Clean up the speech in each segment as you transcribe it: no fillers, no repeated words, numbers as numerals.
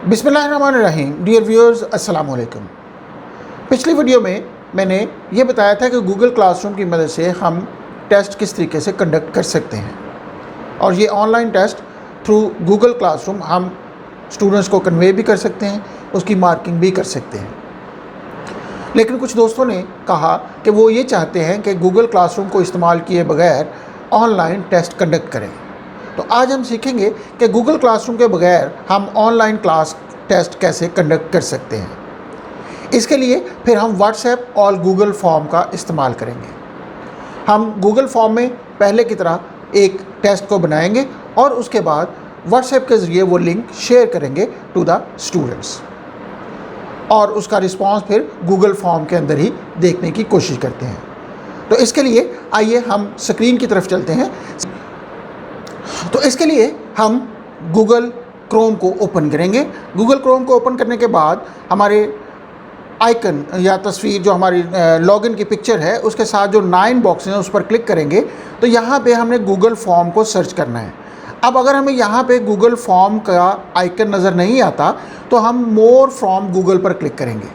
बिस्मिल्लाहिर्रहमानिर्रहीम। Dear viewers, अस्सलाम वालेकुम। पिछली वीडियो में मैंने ये बताया था कि गूगल क्लासरूम की मदद से हम टेस्ट किस तरीके से कंडक्ट कर सकते हैं, और ये online test through Google classroom हम स्टूडेंट्स को कन्वे भी कर सकते हैं, उसकी मार्किंग भी कर सकते हैं। लेकिन कुछ दोस्तों ने कहा कि वो ये चाहते हैं कि गूगल क्लासरूम को इस्तेमाल किए बगैर ऑनलाइन टेस्ट कंडक्ट करें। तो आज हम सीखेंगे कि गूगल क्लासरूम के बगैर हम ऑनलाइन क्लास टेस्ट कैसे कंडक्ट कर सकते हैं। इसके लिए फिर हम व्हाट्सएप और गूगल फॉर्म का इस्तेमाल करेंगे। हम गूगल फॉर्म में पहले की तरह एक टेस्ट को बनाएंगे और उसके बाद व्हाट्सएप के ज़रिए वो लिंक शेयर करेंगे टू द स्टूडेंट्स, और उसका रिस्पांस फिर गूगल फॉर्म के अंदर ही देखने की कोशिश करते हैं। तो इसके लिए आइए हम स्क्रीन की तरफ चलते हैं। तो इसके लिए हम गूगल क्रोम को ओपन करेंगे। गूगल क्रोम को ओपन करने के बाद हमारे आइकन या तस्वीर जो हमारी लॉगिन की पिक्चर है उसके साथ जो 9 बॉक्स हैं उस पर क्लिक करेंगे। तो यहाँ पे हमने गूगल फॉर्म को सर्च करना है। अब अगर हमें यहाँ पे गूगल फॉर्म का आइकन नज़र नहीं आता तो हम मोर फ्रॉम गूगल पर क्लिक करेंगे।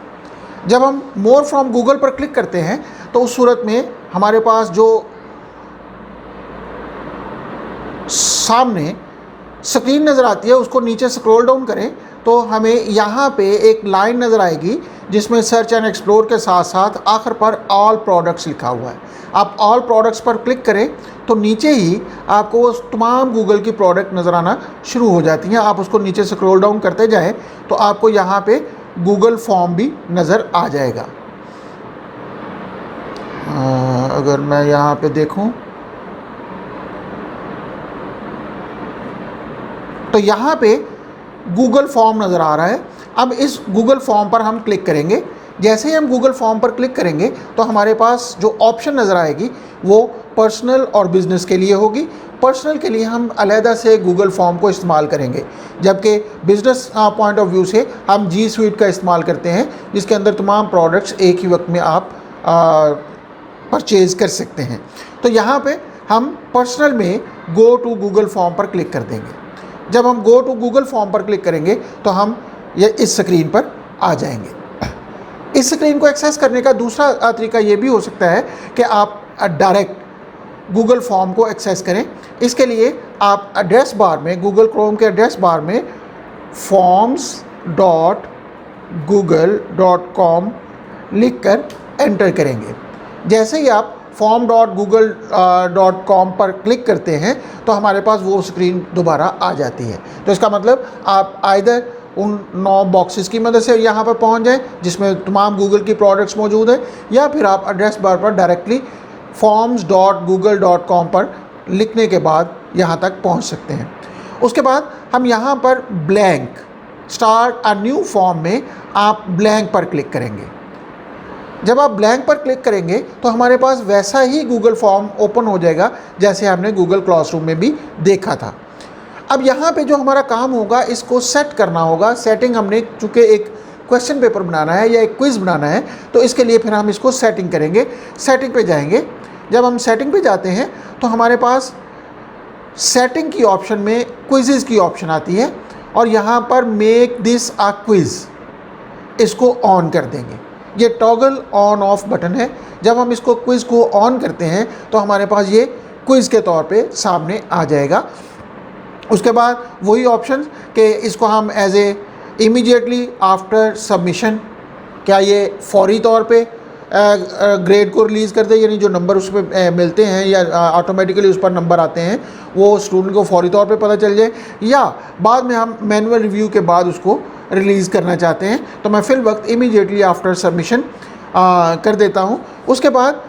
जब हम मोर फ्रॉम गूगल पर क्लिक करते हैं तो उस सूरत में हमारे पास जो सामने स्क्रीन नज़र आती है उसको नीचे स्क्रॉल डाउन करें तो हमें यहाँ पे एक लाइन नज़र आएगी जिसमें सर्च एंड एक्सप्लोर के साथ साथ आखिर पर ऑल प्रोडक्ट्स लिखा हुआ है। आप ऑल प्रोडक्ट्स पर क्लिक करें तो नीचे ही आपको वो तमाम गूगल की प्रोडक्ट नज़र आना शुरू हो जाती हैं। आप उसको नीचे स्क्रॉल डाउन करते जाएं तो आपको यहाँ पे गूगल फॉर्म भी नज़र आ जाएगा। अगर मैं यहाँ पे देखूँ तो यहाँ पे गूगल फॉर्म नज़र आ रहा है। अब इस गूगल फॉर्म पर हम क्लिक करेंगे। जैसे ही हम गूगल फॉर्म पर क्लिक करेंगे तो हमारे पास जो ऑप्शन नज़र आएगी वो पर्सनल और बिज़नेस के लिए होगी। पर्सनल के लिए हम अलहदा से गूगल फॉर्म को इस्तेमाल करेंगे, जबकि बिज़नेस पॉइंट ऑफ व्यू से हम जी स्वीट का इस्तेमाल करते हैं, जिसके अंदर तमाम प्रोडक्ट्स एक ही वक्त में आप परचेज़ कर सकते हैं। तो यहाँ पे हम पर्सनल में गो टू गूगल फॉर्म पर क्लिक कर देंगे। जब हम गो टू गूगल फॉर्म पर क्लिक करेंगे तो हम ये इस स्क्रीन पर आ जाएंगे। इस स्क्रीन को एक्सेस करने का दूसरा तरीका ये भी हो सकता है कि आप डायरेक्ट गूगल फॉर्म को एक्सेस करें। इसके लिए आप एड्रेस बार में, गूगल क्रोम के एड्रेस बार में forms.google.com लिख कर एंटर करेंगे। जैसे ही आप form.google.com पर क्लिक करते हैं तो हमारे पास वो स्क्रीन दोबारा आ जाती है। तो इसका मतलब आप आइदर उन 9 बॉक्सेस की मदद से यहाँ पर पहुँच जाएं जिसमें तमाम गूगल की प्रोडक्ट्स मौजूद हैं, या फिर आप एड्रेस बार पर डायरेक्टली forms.google.com पर लिखने के बाद यहाँ तक पहुँच सकते हैं। उसके बाद हम यहाँ पर blank start a new form में आप ब्लैंक पर क्लिक करेंगे। जब आप ब्लैंक पर क्लिक करेंगे तो हमारे पास वैसा ही गूगल फॉर्म ओपन हो जाएगा जैसे हमने गूगल क्लासरूम में भी देखा था। अब यहाँ पे जो हमारा काम होगा इसको सेट करना होगा। सेटिंग हमने चूँकि एक क्वेश्चन पेपर बनाना है या एक क्विज़ बनाना है तो इसके लिए फिर हम इसको सेटिंग करेंगे। सेटिंग पे जाएंगे। जब हम सेटिंग पे जाते हैं तो हमारे पास सेटिंग की ऑप्शन में क्विज़ की ऑप्शन आती है, और यहाँ पर मेक दिस अ क्विज़ इसको ऑन कर देंगे। ये टॉगल ऑन ऑफ बटन है। जब हम इसको क्विज़ को ऑन करते हैं तो हमारे पास ये क्विज़ के तौर पे सामने आ जाएगा। उसके बाद वही ऑप्शन कि इसको हम as a immediately after submission, क्या ये फौरी तौर पे ग्रेड को रिलीज़ कर दे, यानी जो नंबर उस पर मिलते हैं या ऑटोमेटिकली उस पर नंबर आते हैं वो स्टूडेंट को फौरी तौर पे पता चल जाए, या बाद में हम मैनुअल रिव्यू के बाद उसको रिलीज़ करना चाहते हैं। तो मैं फिल वक्त इमीडिएटली आफ्टर सबमिशन कर देता हूँ। उसके बाद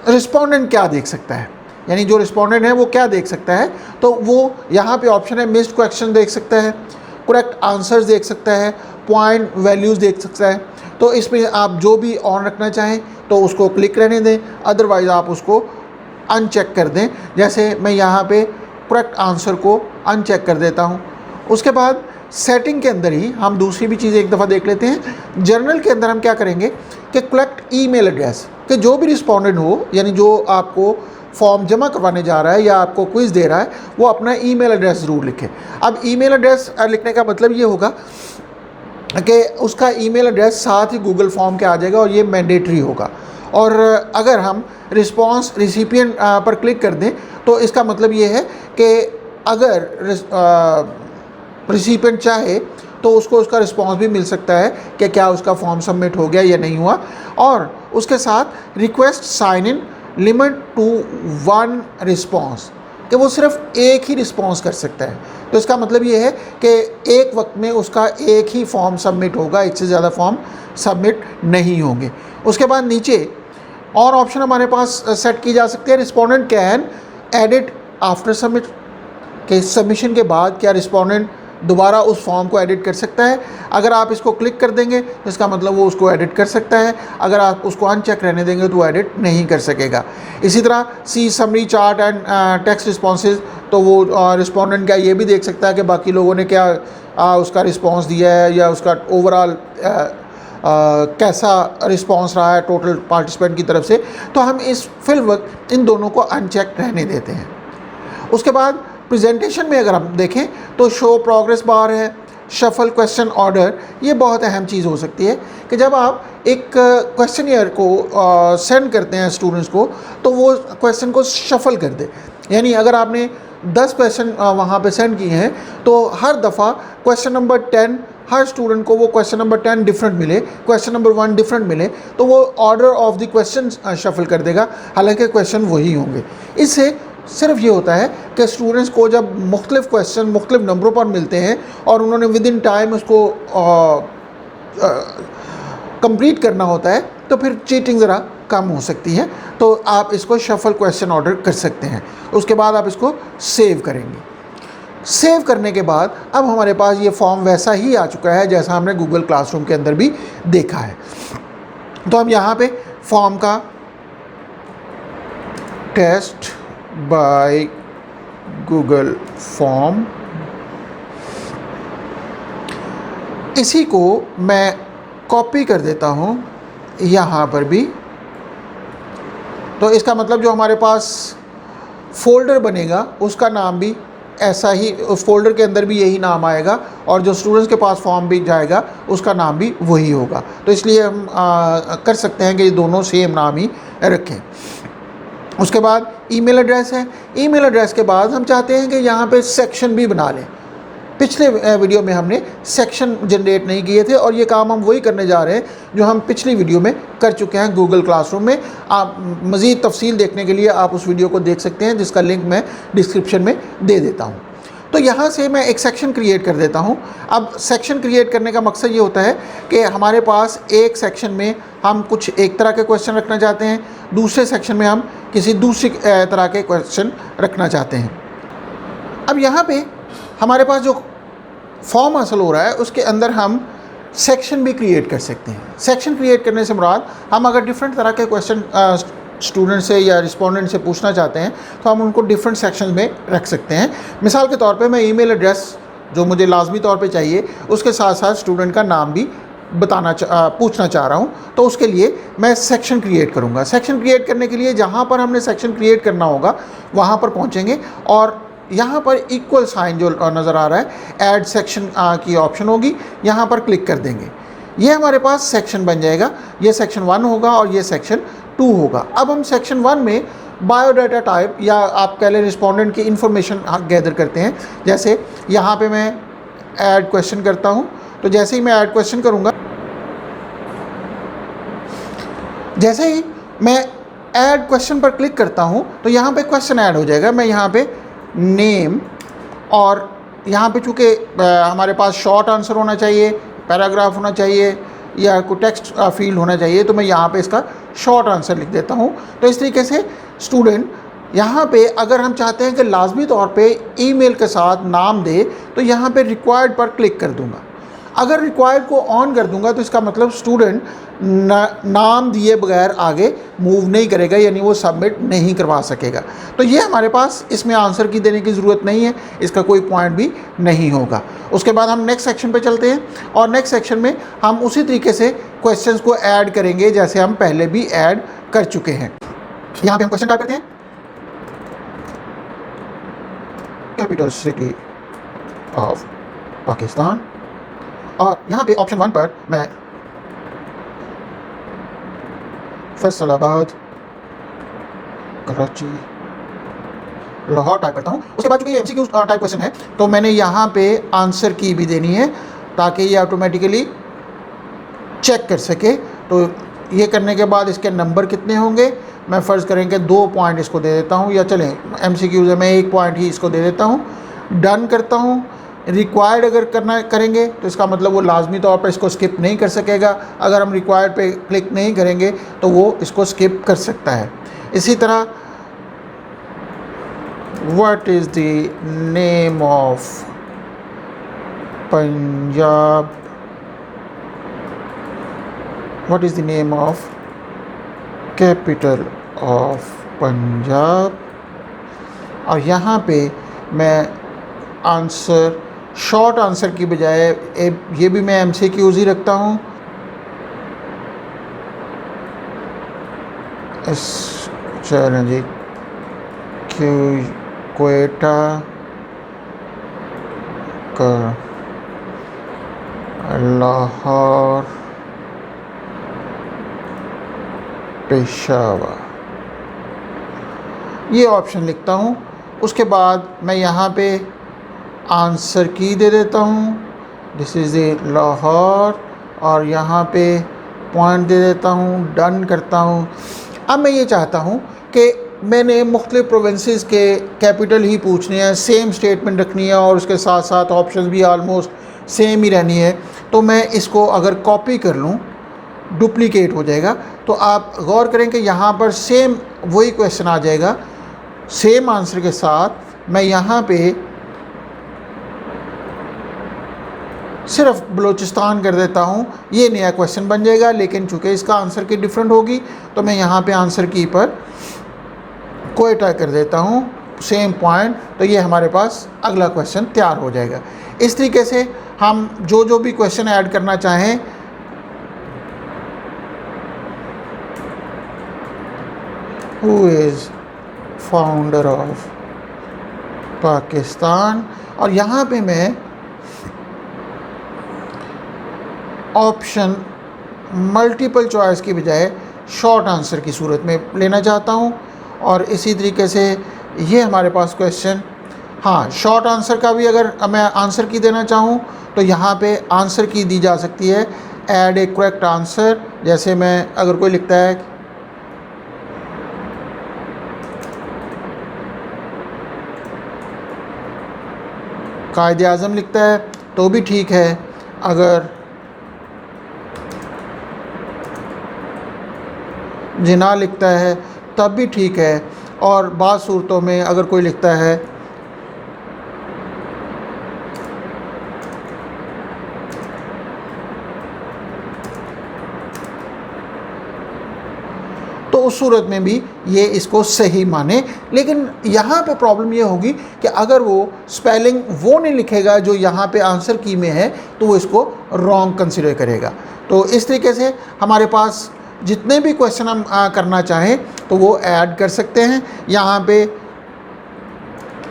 रिस्पोंडेंट क्या देख सकता है, यानी जो रिस्पोंडेंट है वो क्या देख सकता है, तो वो यहाँ पे ऑप्शन है मिस्ड क्वेश्चन देख सकता है, करेक्ट आंसर्स देख सकता है, पॉइंट वैल्यूज़ देख सकता है। तो इसमें आप जो भी ऑन रखना चाहें तो उसको क्लिक रहने दें, अदरवाइज़ आप उसको अनचेक कर दें। जैसे मैं यहाँ पे करेक्ट आंसर को अनचेक कर देता हूँ। उसके बाद सेटिंग के अंदर ही हम दूसरी भी चीज़ एक दफ़ा देख लेते हैं। जर्नल के अंदर हम क्या करेंगे कि कलेक्ट ईमेल एड्रेस, कि जो भी रिस्पोंडेंट हो, यानी जो आपको फॉर्म जमा करवाने जा रहा है या आपको क्विज़ दे रहा है वो अपना ईमेल एड्रेस ज़रूर लिखे। अब ईमेल एड्रेस लिखने का मतलब ये होगा कि उसका ईमेल एड्रेस साथ ही गूगल फॉर्म के आ जाएगा और ये मैंडेटरी होगा। और अगर हम रिस्पांस रिसिपिएंट पर क्लिक कर दें तो इसका मतलब ये है कि अगर रिसिपिएंट चाहे तो उसको उसका रिस्पांस भी मिल सकता है कि क्या उसका फॉर्म सबमिट हो गया या नहीं हुआ। और उसके साथ request sign in limit to 1 response, कि वो सिर्फ एक ही रिस्पांस कर सकता है। तो इसका मतलब ये है कि एक वक्त में उसका एक ही फॉर्म सबमिट होगा, एक से ज़्यादा फॉर्म सबमिट नहीं होंगे। उसके बाद नीचे और ऑप्शन हमारे पास सेट की जा सकती है। Respondent can edit after submit, के सबमिशन के बाद क्या रिस्पोंडेंट दोबारा उस फॉर्म को एडिट कर सकता है। अगर आप इसको क्लिक कर देंगे तो इसका मतलब वो उसको एडिट कर सकता है, अगर आप उसको अनचेक रहने देंगे तो वो एडिट नहीं कर सकेगा। इसी तरह सी summary chart and text responses, तो वो रिस्पोंडेंट क्या ये भी देख सकता है कि बाकी लोगों ने क्या उसका रिस्पॉन्स दिया है या उसका ओवरऑल कैसा रिस्पॉन्स रहा है टोटल पार्टिसिपेंट की तरफ से। तो हम इस फिल वक्त इन दोनों को अनचेक रहने देते हैं। उसके बाद प्रेजेंटेशन में अगर हम देखें तो शो प्रोग्रेस बार है, शफल क्वेश्चन ऑर्डर, ये बहुत अहम चीज़ हो सकती है कि जब आप एक क्वेश्चनियर को सेंड करते हैं स्टूडेंट्स को तो वो क्वेश्चन को शफल कर दे। यानी अगर आपने 10 क्वेश्चन वहाँ पे सेंड किए हैं तो हर दफ़ा क्वेश्चन नंबर 10 हर स्टूडेंट को वो क्वेश्चन नंबर 10 डिफरेंट मिले, क्वेश्चन नंबर 1 डिफरेंट मिले, तो वो order of the question shuffle कर देगा, हालांकि क्वेश्चन वही होंगे। इससे सिर्फ ये होता है कि स्टूडेंट्स को जब मुख्तलिफ क्वेश्चन मुख्तलिफ नंबरों पर मिलते हैं और उन्होंने विद इन टाइम उसको कंप्लीट करना होता है तो फिर चीटिंग ज़रा कम हो सकती है। तो आप इसको शफल क्वेश्चन ऑर्डर कर सकते हैं। उसके बाद आप इसको सेव करेंगे। सेव करने के बाद अब हमारे पास ये फॉर्म वैसा ही आ चुका है जैसा हमने गूगल क्लासरूम के अंदर भी देखा है। तो हम यहाँ पे फॉर्म का टेस्ट बाय गूगल फॉर्म, इसी को मैं कॉपी कर देता हूँ यहाँ पर भी। तो इसका मतलब जो हमारे पास फ़ोल्डर बनेगा उसका नाम भी ऐसा ही, उस फोल्डर के अंदर भी यही नाम आएगा और जो स्टूडेंट्स के पास फॉर्म भी जाएगा उसका नाम भी वही होगा। तो इसलिए हम कर सकते हैं कि ये दोनों सेम नाम ही रखें। उसके बाद ईमेल एड्रेस है। ईमेल एड्रेस के बाद हम चाहते हैं कि यहाँ पे सेक्शन भी बना लें। पिछले वीडियो में हमने सेक्शन जनरेट नहीं किए थे और ये काम हम वही करने जा रहे हैं जो हम पिछली वीडियो में कर चुके हैं गूगल क्लासरूम में। आप मज़ीद तफसील देखने के लिए आप उस वीडियो को देख सकते हैं जिसका लिंक मैं डिस्क्रिप्शन में दे देता हूँ। तो यहाँ से मैं एक सेक्शन क्रिएट कर देता हूँ। अब सेक्शन क्रिएट करने का मकसद ये होता है कि हमारे पास एक सेक्शन में हम कुछ एक तरह के क्वेश्चन रखना चाहते हैं, दूसरे सेक्शन में हम किसी दूसरी तरह के क्वेश्चन रखना चाहते हैं। अब यहाँ पे हमारे पास जो फॉर्म हासिल हो रहा है उसके अंदर हम सेक्शन भी क्रिएट कर सकते हैं। सेक्शन क्रिएट करने से मुराद हम अगर डिफरेंट तरह के क्वेश्चन स्टूडेंट से या रिस्पोंडेंट से पूछना चाहते हैं तो हम उनको डिफरेंट सेक्शन में रख सकते हैं। मिसाल के तौर पे मैं ईमेल एड्रेस जो मुझे लाजमी तौर पे चाहिए उसके साथ साथ स्टूडेंट का नाम भी पूछना चाह रहा हूँ, तो उसके लिए मैं सेक्शन क्रिएट करूँगा। सेक्शन क्रिएट करने के लिए जहाँ पर हमने सेक्शन क्रिएट करना होगा वहाँ पर पहुँचेंगे और यहाँ पर इक्वल साइन जो नज़र आ रहा है ऐड सेक्शन की ऑप्शन होगी, यहाँ पर क्लिक कर देंगे। ये हमारे पास सेक्शन बन जाएगा। ये सेक्शन 1 होगा और ये सेक्शन 2 होगा। अब हम सेक्शन 1 में बायोडाटा टाइप या आप कह लें रिस्पोंडेंट की इन्फॉर्मेशन गैदर करते हैं। जैसे यहाँ पे मैं ऐड क्वेश्चन करता हूँ, तो जैसे ही मैं ऐड क्वेश्चन करूँगा, जैसे ही मैं ऐड क्वेश्चन पर क्लिक करता हूँ तो यहाँ पे क्वेश्चन ऐड हो जाएगा। मैं यहाँ पे नेम और यहाँ पे चूँकि हमारे पास शॉर्ट आंसर होना चाहिए, पैराग्राफ होना चाहिए या कोई टेक्स्ट फील्ड होना चाहिए, तो मैं यहाँ पे इसका शॉर्ट आंसर लिख देता हूँ। तो इस तरीके से स्टूडेंट यहाँ पे अगर हम चाहते हैं कि लाजमी तौर पे ईमेल के साथ नाम दे तो यहाँ पे रिक्वायर्ड पर क्लिक कर दूँगा। अगर रिक्वायर्ड को ऑन कर दूंगा तो इसका मतलब स्टूडेंट नाम दिए बगैर आगे मूव नहीं करेगा, यानी वो सबमिट नहीं करवा सकेगा। तो ये हमारे पास इसमें आंसर की देने की ज़रूरत नहीं है, इसका कोई पॉइंट भी नहीं होगा। उसके बाद हम नेक्स्ट सेक्शन पे चलते हैं और नेक्स्ट सेक्शन में हम उसी तरीके से क्वेश्चंस को ऐड करेंगे जैसे हम पहले भी ऐड कर चुके हैं। यहाँ पे हम क्वेश्चन टाइप करते हैं, कैपिटल सिटी ऑफ पाकिस्तान। और यहाँ पे ऑप्शन 1 पर मैं फैसलाबाद, कराची, लाहौर टाइप करता हूँ। उसके बाद चूँकि ये MCQ टाइप क्वेश्चन है तो मैंने यहाँ पे आंसर की भी देनी है ताकि ये ऑटोमेटिकली चेक कर सके। तो ये करने के बाद इसके नंबर कितने होंगे, मैं फ़र्ज़ करें कि 2 पॉइंट इसको दे देता हूँ, या चलें MCQ में मैं 1 पॉइंट ही इसको दे देता हूँ। डन करता हूँ। रिक्वायर्ड अगर करेंगे तो इसका मतलब वो लाजमी तौर पर इसको स्किप नहीं कर सकेगा। अगर हम रिक्वायर्ड पे क्लिक नहीं करेंगे तो वो इसको स्किप कर सकता है। इसी तरह what is the name of Punjab, what is the name of capital of Punjab. और यहाँ पे मैं आंसर, शॉर्ट आंसर की बजाय ये भी मैं MCQs ही रखता हूँ। चलें जी, क्वेटा का, लाहौर, पेशावर, ये ऑप्शन लिखता हूँ। उसके बाद मैं यहाँ पे आंसर की दे देता हूँ, दिस इज़ द लाहौर, और यहाँ पे पॉइंट दे देता हूँ, डन करता हूँ। अब मैं ये चाहता हूँ कि मैंने मुख्तलिफ़ प्रोविंसेस के कैपिटल ही पूछने हैं, सेम स्टेटमेंट रखनी है और उसके साथ साथ ऑप्शंस भी आलमोस्ट सेम ही रहनी है। तो मैं इसको अगर कॉपी कर लूँ, डुप्लीकेट हो जाएगा। तो आप गौर करें कि यहाँ पर सेम वही क्वेश्चन आ जाएगा, सेम आंसर के साथ। मैं यहाँ पे सिर्फ बलूचिस्तान कर देता हूँ, ये नया क्वेश्चन बन जाएगा। लेकिन चूँकि इसका आंसर की डिफरेंट होगी तो मैं यहाँ पे आंसर की पर क्वेटा कर देता हूँ, सेम पॉइंट। तो ये हमारे पास अगला क्वेश्चन तैयार हो जाएगा। इस तरीके से हम जो भी क्वेश्चन ऐड करना चाहें, who is founder of Pakistan, और यहाँ पे मैं ऑप्शन मल्टीपल चॉइस की बजाय शॉर्ट आंसर की सूरत में लेना चाहता हूँ। और इसी तरीके से ये हमारे पास क्वेश्चन, हाँ, शॉर्ट आंसर का भी अगर मैं आंसर की देना चाहूँ तो यहाँ पे आंसर की दी जा सकती है, ऐड ए करेक्ट आंसर। जैसे मैं अगर कोई लिखता है कायदे आज़म लिखता है तो भी ठीक है, अगर जिना लिखता है तब भी ठीक है, और बाज़ सूरतों में अगर कोई लिखता है तो उस सूरत में भी ये इसको सही माने। लेकिन यहाँ पे प्रॉब्लम ये होगी कि अगर वो स्पेलिंग वो नहीं लिखेगा जो यहाँ पे आंसर की में है तो वो इसको रॉन्ग कंसिडर करेगा। तो इस तरीके से हमारे पास जितने भी क्वेश्चन हम करना चाहें तो वो ऐड कर सकते हैं। यहाँ पे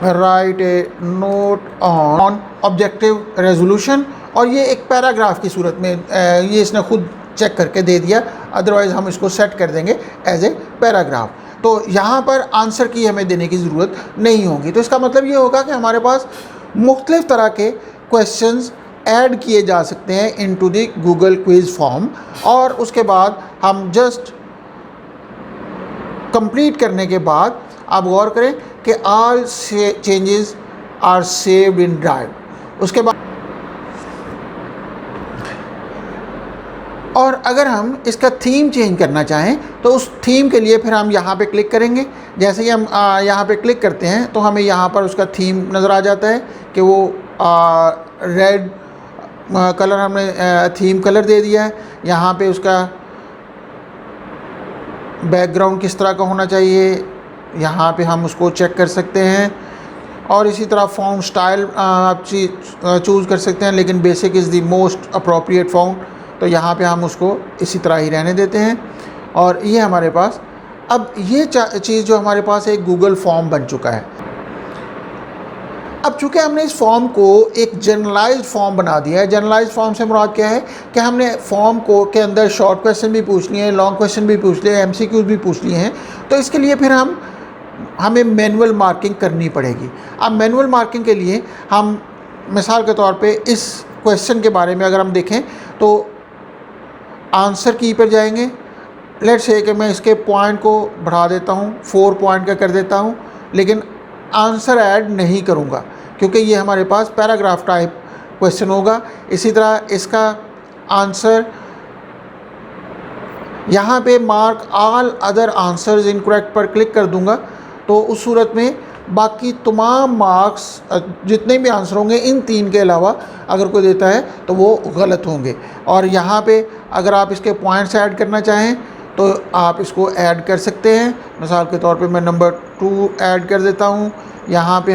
right A note on objective resolution, और ये एक पैराग्राफ की सूरत में ये इसने खुद चेक करके दे दिया, अदरवाइज़ हम इसको सेट कर देंगे एज ए पैराग्राफ। तो यहाँ पर आंसर की हमें देने की ज़रूरत नहीं होगी। तो इसका मतलब ये होगा कि हमारे पास मुख्तलिफ़ तरह के क्वेश्चंस ऐड किए जा सकते हैं into the Google quiz form, और उसके बाद हम जस्ट कंप्लीट करने के बाद आप गौर करें कि all changes are saved in Drive. उसके बाद और अगर हम इसका थीम चेंज करना चाहें तो उस थीम के लिए फिर हम यहाँ पे क्लिक करेंगे। जैसे ही हम यहाँ पे क्लिक करते हैं तो हमें यहाँ पर उसका थीम नज़र आ जाता है कि वो रेड कलर हमने थीम कलर दे दिया है। यहाँ पे उसका बैकग्राउंड किस तरह का होना चाहिए, यहाँ पे हम उसको चेक कर सकते हैं। और इसी तरह फॉन्ट स्टाइल आप चूज़ कर सकते हैं, लेकिन basic is the most appropriate font, तो यहाँ पे हम उसको इसी तरह ही रहने देते हैं। और ये हमारे पास अब ये चीज़ जो हमारे पास एक गूगल फॉर्म बन चुका है। अब चूँकि हमने इस फॉर्म को एक जनरलाइज्ड फॉर्म बना दिया है, जनरलाइज्ड फॉर्म से मुराद क्या है कि हमने फॉर्म को के अंदर शॉर्ट क्वेश्चन भी पूछ लिए हैं, लॉन्ग क्वेश्चन भी पूछ लिए, एमसीक्यूज भी पूछ लिए हैं, तो इसके लिए फिर हमें मैनुअल मार्किंग करनी पड़ेगी। अब मैनुअल मार्किंग के लिए हम मिसाल के तौर पे इस क्वेश्चन के बारे में अगर हम देखें तो आंसर की पर जाएंगे। लेट्स से कि मैं इसके पॉइंट को बढ़ा देता हूँ, 4 पॉइंट का कर देता हूँ, लेकिन आंसर ऐड नहीं करूँगा क्योंकि ये हमारे पास पैराग्राफ टाइप क्वेश्चन होगा। इसी तरह इसका आंसर यहाँ पे mark all other answers incorrect पर क्लिक कर दूँगा, तो उस सूरत में बाकी तमाम मार्क्स जितने भी आंसर होंगे इन 3 के अलावा अगर कोई देता है तो वो गलत होंगे। और यहाँ पे अगर आप इसके पॉइंट्स ऐड करना चाहें तो आप इसको ऐड कर सकते हैं। मिसाल के तौर पे मैं नंबर 2 ऐड कर देता हूँ। यहाँ पे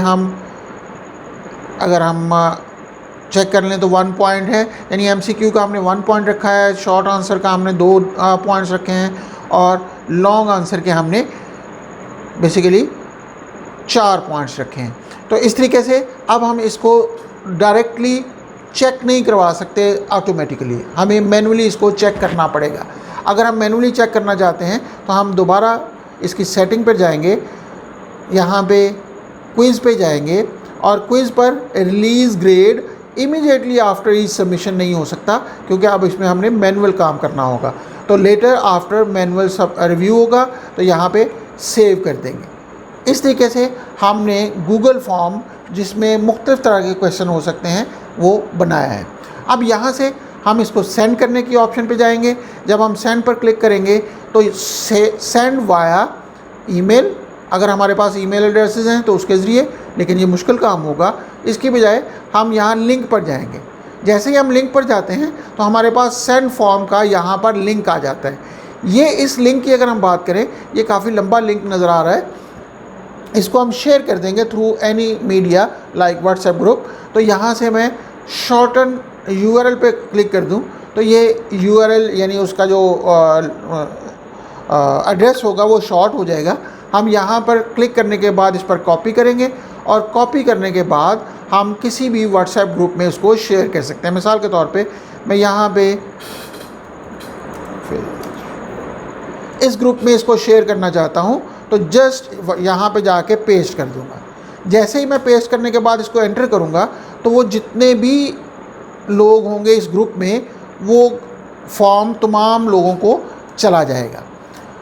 अगर हम चेक कर लें तो 1 पॉइंट है, यानी एमसीक्यू का हमने 1 पॉइंट रखा है, शॉर्ट आंसर का हमने 2 पॉइंट्स रखे हैं और लॉन्ग आंसर के हमने बेसिकली 4 पॉइंट्स रखे हैं। तो इस तरीके से अब हम इसको डायरेक्टली चेक नहीं करवा सकते ऑटोमेटिकली, हमें मैनुअली इसको चेक करना पड़ेगा। अगर हम मैनुअली चेक करना चाहते हैं तो हम दोबारा इसकी सेटिंग पर जाएंगे, यहाँ पे क्विज़ पे जाएंगे और क्विज़ पर release grade immediately after each submission नहीं हो सकता क्योंकि अब इसमें हमने मैनुअल काम करना होगा। तो लेटर आफ्टर मैनुअल सब रिव्यू होगा तो यहाँ पे सेव कर देंगे। इस तरीके से हमने गूगल फॉर्म जिसमें मुख्तलिफ़ तरह के क्वेश्चन हो सकते हैं वो बनाया है। अब यहाँ से हम इसको सेंड करने की ऑप्शन पे जाएंगे। जब हम सेंड पर क्लिक करेंगे तो सेंड वाया ईमेल, अगर हमारे पास ईमेल एड्रेसेस हैं तो उसके ज़रिए, लेकिन ये मुश्किल काम होगा। इसकी बजाय हम यहाँ लिंक पर जाएंगे। जैसे ही हम लिंक पर जाते हैं तो हमारे पास सेंड फॉर्म का यहाँ पर लिंक आ जाता है। ये इस लिंक की अगर हम बात करें, ये काफ़ी लंबा लिंक नज़र आ रहा है, इसको हम शेयर कर देंगे through any media like WhatsApp group. तो यहाँ से मैं शॉर्टन URL पे क्लिक कर दूँ तो ये URL यानी उसका जो एड्रेस होगा वो शॉर्ट हो जाएगा। हम यहाँ पर क्लिक करने के बाद इस पर कॉपी करेंगे और कॉपी करने के बाद हम किसी भी व्हाट्सएप ग्रुप में उसको शेयर कर सकते हैं। मिसाल के तौर पे मैं यहाँ पे इस ग्रुप में इसको शेयर करना चाहता हूँ तो जस्ट यहाँ पे जाके पेस्ट कर दूँगा। जैसे ही मैं पेस्ट करने के बाद इसको एंटर करूँगा तो वो जितने भी लोग होंगे इस ग्रुप में वो फॉर्म तमाम लोगों को चला जाएगा।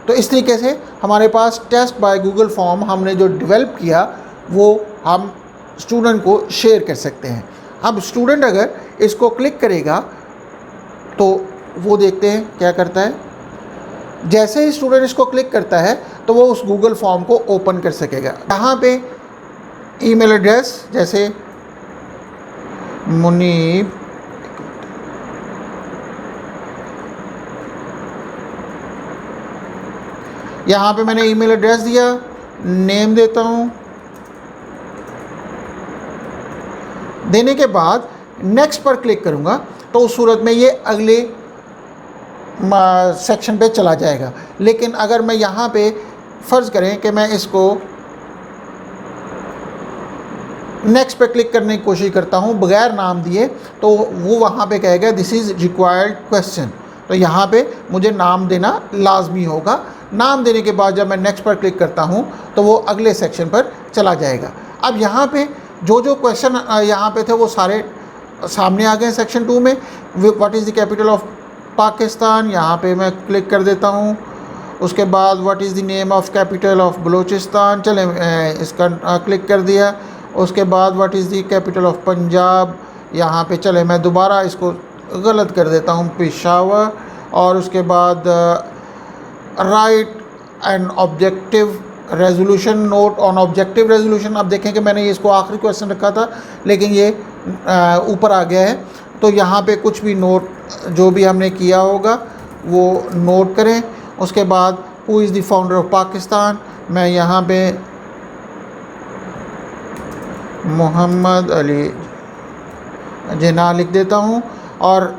तो इस तरीके से हमारे पास टेस्ट बाय गूगल फॉर्म हमने जो डेवलप किया वो हम स्टूडेंट को शेयर कर सकते हैं। अब स्टूडेंट अगर इसको क्लिक करेगा तो वो देखते हैं क्या करता है। जैसे ही स्टूडेंट इसको क्लिक करता है तो वो उस गूगल फॉर्म को ओपन कर सकेगा। यहाँ पे ईमेल एड्रेस जैसे मुनीब, यहाँ पे मैंने ईमेल एड्रेस दिया, नेम देता हूँ। देने के बाद नेक्स्ट पर क्लिक करूँगा तो उस सूरत में ये अगले सेक्शन पे चला जाएगा। लेकिन अगर मैं यहाँ पे फ़र्ज़ करें कि मैं इसको नेक्स्ट पे क्लिक करने की कोशिश करता हूँ बग़ैर नाम दिए तो वो वहाँ पे कहेगा दिस इज़ रिक्वायर्ड क्वेश्चन। तो यहाँ पे मुझे नाम देना लाजमी होगा। नाम देने के बाद जब मैं नेक्स्ट पर क्लिक करता हूँ तो वो अगले सेक्शन पर चला जाएगा। अब यहाँ पे जो क्वेश्चन यहाँ पे थे वो सारे सामने आ गए सेक्शन 2 में। What is the capital of Pakistan, यहाँ पे मैं क्लिक कर देता हूँ। उसके बाद what is the name of capital of Balochistan, चले इसका क्लिक कर दिया। उसके बाद what is the capital of Punjab, यहाँ पे चले मैं दोबारा इसको गलत कर देता हूँ, पेशावर। और उसके बाद right and objective resolution, note on objective resolution. अब देखें कि मैंने इसको आखिरी क्वेश्चन रखा था लेकिन ये ऊपर आ गया है। तो यहाँ पे कुछ भी नोट जो भी हमने किया होगा वो नोट करें। उसके बाद who is the founder of Pakistan, मैं यहाँ पे मोहम्मद अली जिन्ना लिख देता हूँ और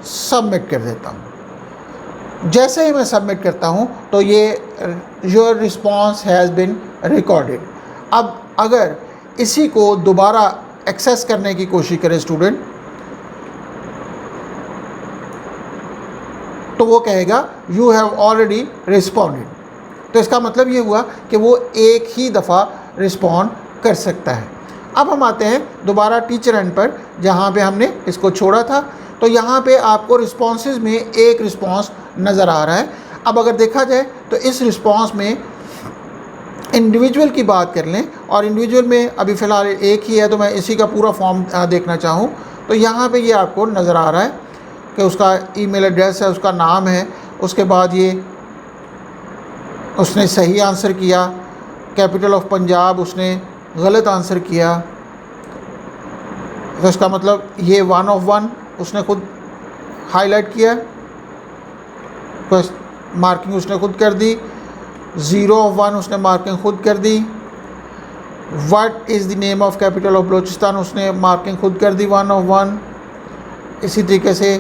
सबमिट कर देता हूँ। जैसे ही मैं सबमिट करता हूँ तो ये your response has been recorded. अब अगर इसी को दोबारा एक्सेस करने की कोशिश करें स्टूडेंट, तो वो कहेगा यू हैव ऑलरेडी रिस्पॉन्डेड। तो इसका मतलब ये हुआ कि वो एक ही दफ़ा रिस्पॉन्ड कर सकता है। अब हम आते हैं दोबारा टीचर एंड पर, जहाँ पे हमने इसको छोड़ा था। तो यहाँ पे आपको रिस्पॉन्सेज में एक रिस्पॉन्स नज़र आ रहा है। अब अगर देखा जाए तो इस रिस्पॉन्स में इंडिविजुअल की बात कर लें, और इंडिविजुअल में अभी फ़िलहाल एक ही है, तो मैं इसी का पूरा फॉर्म देखना चाहूँ तो यहाँ पे ये आपको नज़र आ रहा है कि उसका ईमेल एड्रेस है, उसका नाम है, उसके बाद ये उसने सही आंसर किया, कैपिटल ऑफ पंजाब उसने गलत आंसर किया, तो इसका मतलब ये 1 of 1 उसने खुद हाईलाइट किया, तो मार्किंग उसने खुद कर दी। 0 of 1 उसने मार्किंग खुद कर दी। What is the name of capital of Balochistan उसने मार्किंग खुद कर दी 1 of 1। इसी तरीके से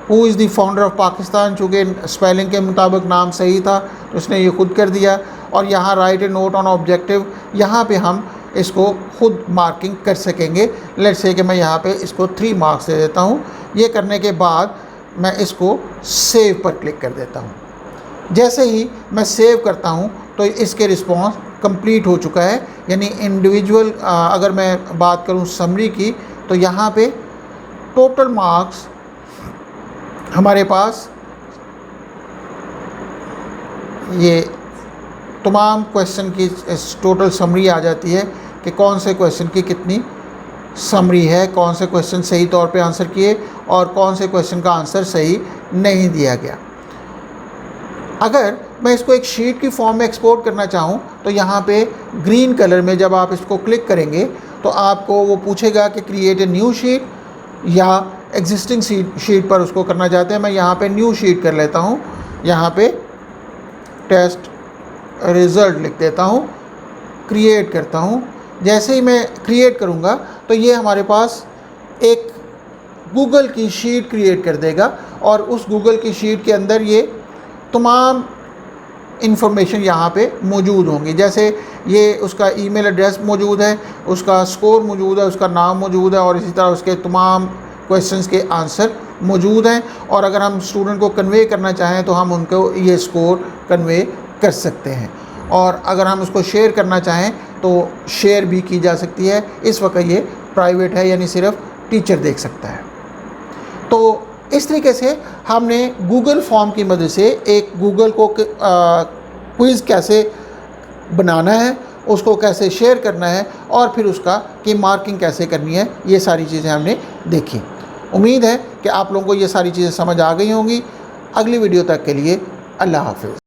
who is the founder of Pakistan, चूँकि स्पेलिंग के मुताबिक नाम सही था तो उसने ये खुद कर दिया। और यहाँ right A note on objective, यहाँ पे हम इसको खुद मार्किंग कर सकेंगे। लेट्स से कि मैं यहाँ पे इसको 3 मार्क्स दे देता हूँ। ये करने के बाद मैं इसको सेव पर क्लिक कर देता हूँ। जैसे ही मैं सेव करता हूँ तो इसके रिस्पॉन्स कंप्लीट हो चुका है। यानी इंडिविजुअल अगर मैं बात करूँ समरी की, तो यहाँ पे टोटल मार्क्स हमारे पास ये तमाम क्वेश्चन की टोटल समरी आ जाती है कि कौन से क्वेश्चन की कितनी समरी है, कौन से क्वेश्चन सही तौर पे आंसर किए और कौन से क्वेश्चन का आंसर सही नहीं दिया गया। अगर मैं इसको एक शीट की फॉर्म में एक्सपोर्ट करना चाहूँ तो यहाँ पे ग्रीन कलर में जब आप इसको क्लिक करेंगे तो आपको वो पूछेगा कि क्रिएट ए न्यू शीट या एग्जिस्टिंग शीट पर उसको करना चाहते हैं। मैं यहाँ पे न्यू शीट कर लेता हूँ, यहाँ पे टेस्ट रिज़ल्ट लिख देता हूँ, क्रिएट करता हूँ। जैसे ही मैं क्रिएट करूँगा तो ये हमारे पास एक गूगल की शीट क्रिएट कर देगा और उस गूगल की शीट के अंदर ये तमाम इंफॉर्मेशन यहाँ पे मौजूद होंगी। जैसे ये उसका ईमेल एड्रेस मौजूद है, उसका स्कोर मौजूद है, उसका नाम मौजूद है और इसी तरह उसके तमाम क्वेश्चंस के आंसर मौजूद हैं। और अगर हम स्टूडेंट को कन्वे करना चाहें तो हम उनको ये स्कोर कन्वे कर सकते हैं। और अगर हम उसको शेयर करना चाहें तो शेयर भी की जा सकती है। इस वक्त ये प्राइवेट है, यानी सिर्फ टीचर देख सकता है। तो इस तरीके से हमने गूगल फॉर्म की मदद से एक गूगल को क्विज़ कैसे बनाना है, उसको कैसे शेयर करना है और फिर उसका की मार्किंग कैसे करनी है, ये सारी चीज़ें हमने देखी। उम्मीद है कि आप लोगों को ये सारी चीज़ें समझ आ गई होंगी। अगली वीडियो तक के लिए अल्लाह हाफ़िज़।